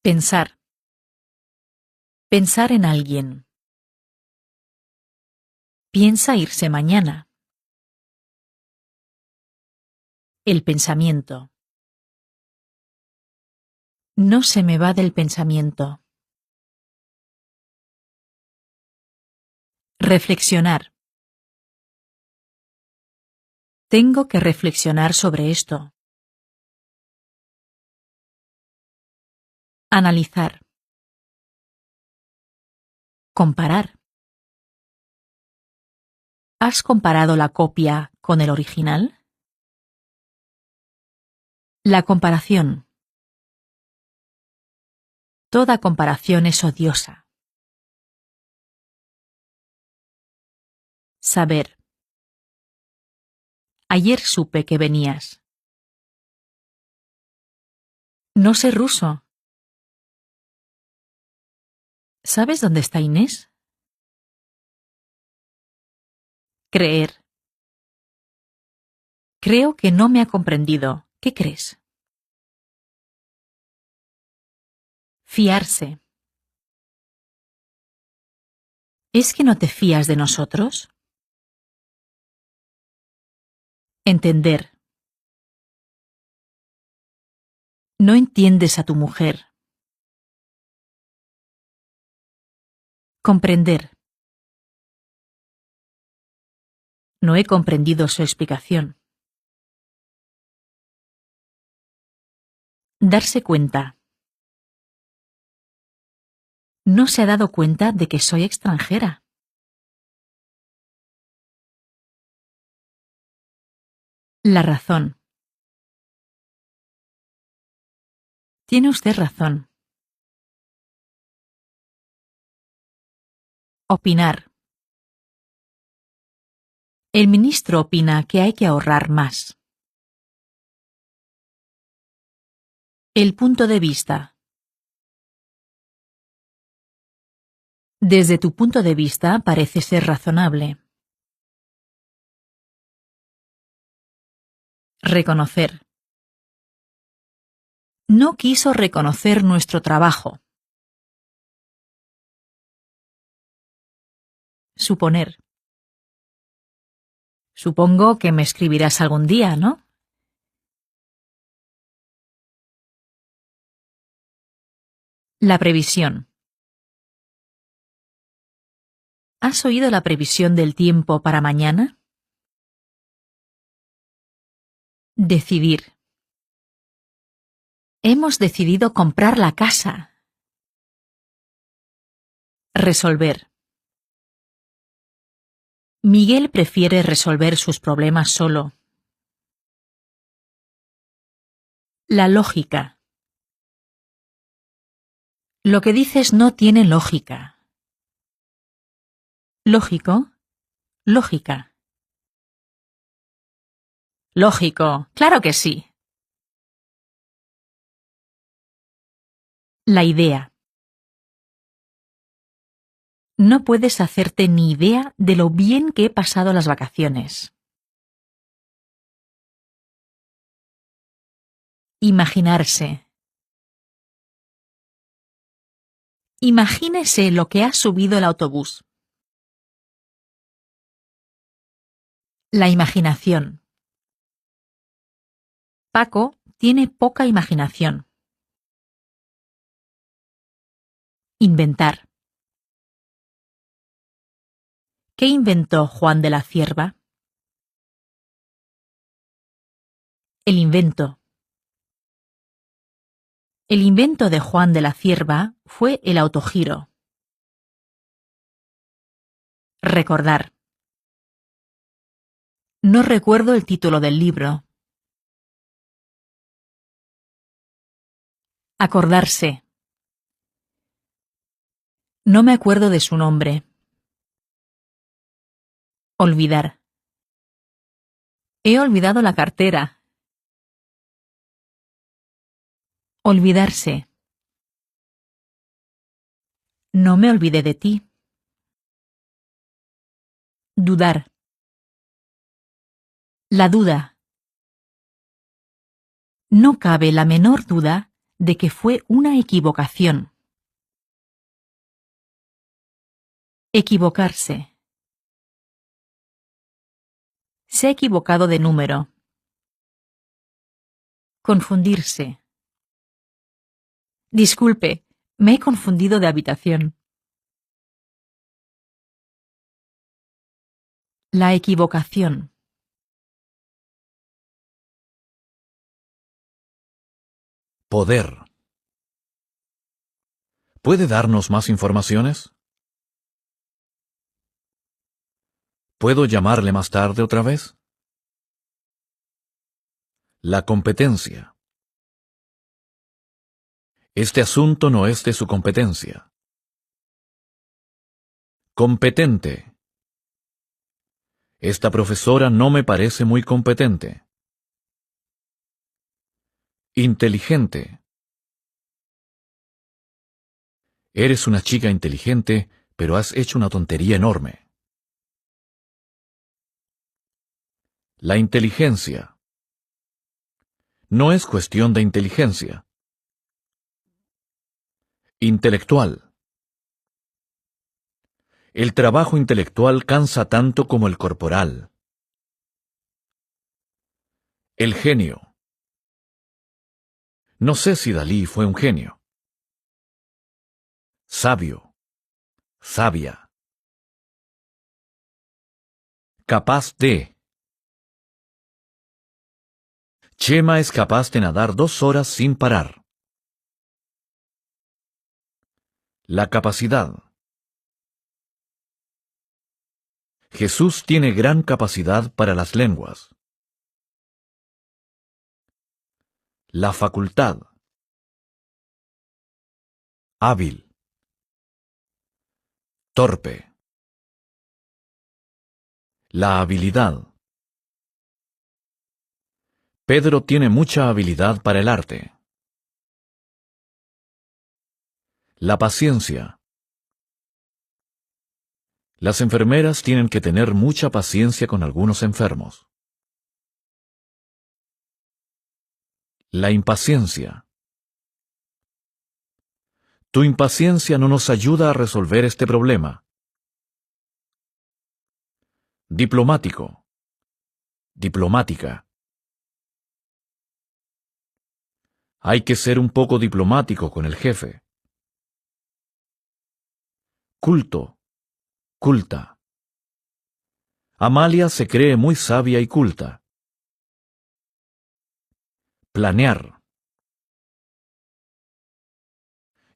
Pensar. Pensar en alguien. Piensa irse mañana. El pensamiento. No se me va del pensamiento. Reflexionar. Tengo que reflexionar sobre esto. Analizar. Comparar. ¿Has comparado la copia con el original? La comparación. Toda comparación es odiosa. Saber. Ayer supe que venías. No sé ruso. ¿Sabes dónde está Inés? Creer. Creo que no me ha comprendido. ¿Qué crees? Fiarse. ¿Es que no te fías de nosotros? Entender. No entiendes a tu mujer. Comprender. No he comprendido su explicación. Darse cuenta. No se ha dado cuenta de que soy extranjera. La razón. Tiene usted razón. Opinar. El ministro opina que hay que ahorrar más. El punto de vista. Desde tu punto de vista parece ser razonable. Reconocer. No quiso reconocer nuestro trabajo. Suponer. Supongo que me escribirás algún día, ¿no? La previsión. ¿Has oído la previsión del tiempo para mañana? Decidir. Hemos decidido comprar la casa. Resolver. Miguel prefiere resolver sus problemas solo. La lógica. Lo que dices no tiene lógica. Lógico. Lógica. Lógico. Claro que sí. La idea. No puedes hacerte ni idea de lo bien que he pasado las vacaciones. Imaginarse. Imagínese lo que ha subido el autobús. La imaginación. Paco tiene poca imaginación. Inventar. ¿Qué inventó Juan de la Cierva? El invento. El invento de Juan de la Cierva fue el autogiro. Recordar. No recuerdo el título del libro. Acordarse. No me acuerdo de su nombre. Olvidar. He olvidado la cartera. Olvidarse. No me olvidé de ti. Dudar. La duda. No cabe la menor duda de que fue una equivocación. Equivocarse. Se ha equivocado de número. Confundirse. Disculpe, me he confundido de habitación. La equivocación. Poder. ¿Puede darnos más informaciones? ¿Puedo llamarle más tarde otra vez? La competencia. Este asunto no es de su competencia. Competente. Esta profesora no me parece muy competente. Inteligente. Eres una chica inteligente, pero has hecho una tontería enorme. La inteligencia. No es cuestión de inteligencia. Intelectual. El trabajo intelectual cansa tanto como el corporal. El genio. No sé si Dalí fue un genio. Sabio. Sabia. Capaz de. Chema es capaz de nadar 2 horas sin parar. La capacidad. Jesús tiene gran capacidad para las lenguas. La facultad. Hábil. Torpe. La habilidad. Pedro tiene mucha habilidad para el arte. La paciencia. Las enfermeras tienen que tener mucha paciencia con algunos enfermos. La impaciencia. Tu impaciencia no nos ayuda a resolver este problema. Diplomático. Diplomática. Hay que ser un poco diplomático con el jefe. Culto. Culta. Amalia se cree muy sabia y culta. Planear.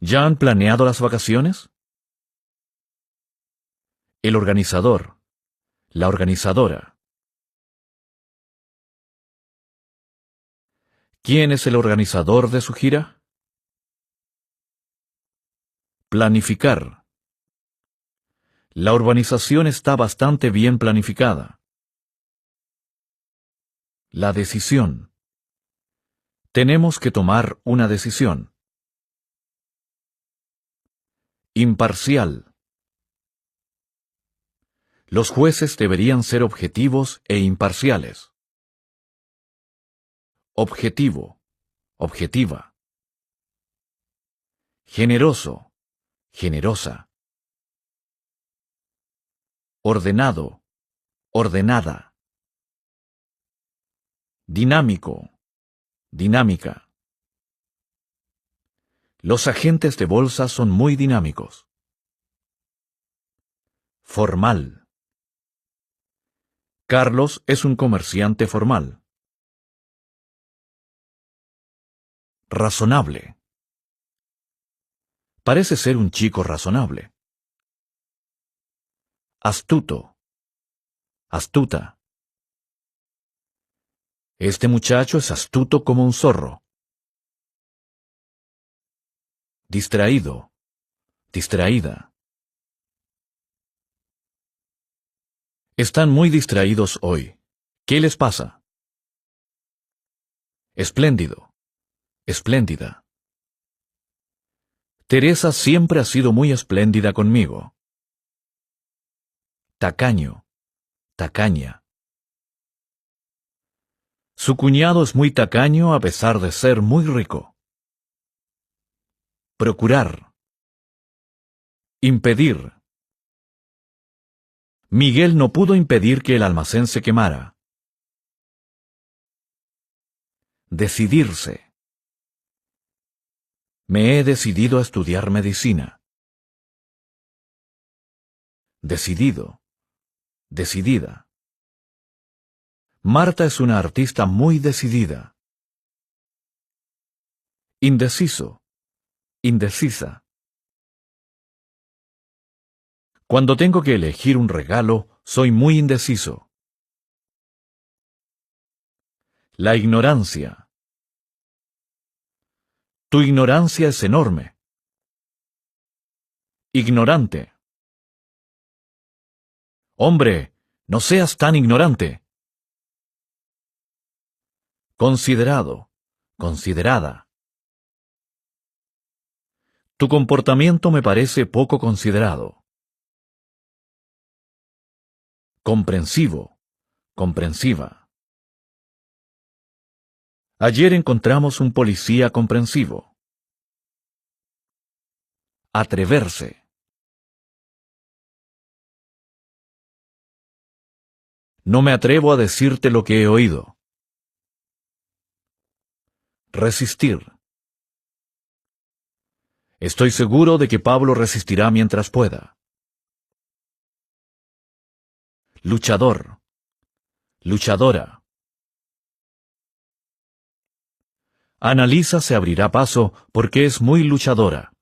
¿Ya han planeado las vacaciones? El organizador. La organizadora. ¿Quién es el organizador de su gira? Planificar. La urbanización está bastante bien planificada. La decisión. Tenemos que tomar una decisión. Imparcial. Los jueces deberían ser objetivos e imparciales. Objetivo. Objetiva. Generoso. Generosa. Ordenado. Ordenada. Dinámico. Dinámica. Los agentes de bolsa son muy dinámicos. Formal. Carlos es un comerciante formal. Razonable. Parece ser un chico razonable. Astuto. Astuta. Este muchacho es astuto como un zorro. Distraído. Distraída. Están muy distraídos hoy. ¿Qué les pasa? Espléndido. Espléndida. Teresa siempre ha sido muy espléndida conmigo. Tacaño. Tacaña. Su cuñado es muy tacaño a pesar de ser muy rico. procurar, impedir. Miguel no pudo impedir que el almacén se quemara. Decidirse. Me he decidido a estudiar medicina. Decidido. Decidida. Marta es una artista muy decidida. Indeciso. Indecisa. Cuando tengo que elegir un regalo, soy muy indeciso. La ignorancia. Tu ignorancia es enorme. Ignorante. Hombre, no seas tan ignorante. Considerado. Considerada. Tu comportamiento me parece poco considerado. Comprensivo. Comprensiva. Ayer encontramos un policía comprensivo. Atreverse. No me atrevo a decirte lo que he oído. Resistir. Estoy seguro de que Pablo resistirá mientras pueda. Luchador. Luchadora. Annalisa se abrirá paso porque es muy luchadora.